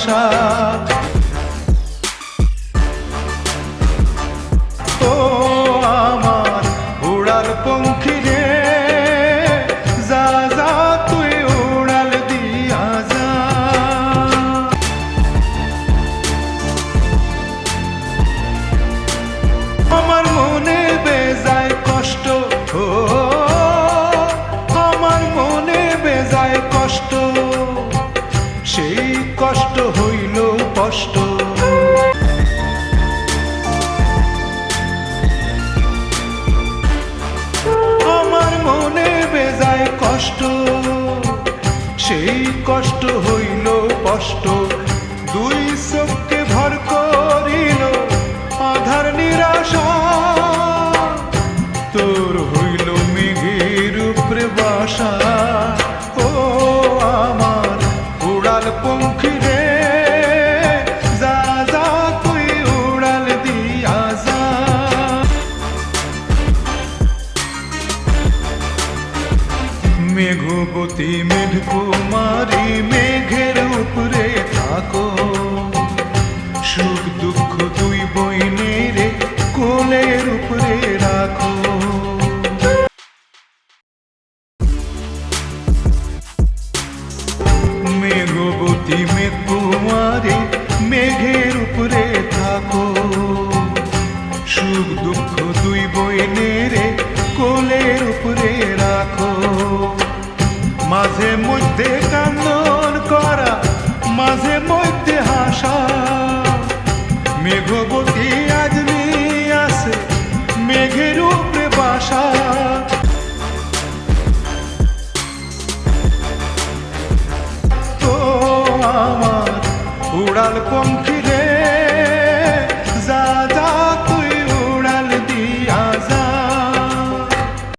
ভাষা। ও আমার উড়াল পঙ্খী রে, যা যা তুই উড়াল দিয়া যা। আমার মনে বেজায় কষ্ট, ও আমার মনে বেজায় কষ্ট, সেই কষ্ট হইল কষ্ট। আমার মনে বেজায় কষ্ট, সেই কষ্ট হইল কষ্ট। দুই চোখকে ভর করিল আধার নিরাশা, তোর হইল মেঘের উপরে বাসা। ও আমার উড়াল পঙ্খী রে, যা যা তুই উড়াল দিয়া যা। মেঘবতী মেঘকুমারী মেঘের উপরে থাকো, সুখ দুঃখ দুই বইনের কোলের উপরে রাখো। মেঘবতী মেঘকুমারী মেঘের উপরে থাকো, সুখ দুঃখ দুই বইনের কোলের উপরে রাখো। মাঝে মধ্যে কান্দন করা, মাঝে মধ্যে হাসা, মেঘবতী আজমি আছে মেঘের উপরে বাসা। তো আমার উড়াল পঙ্খী রে,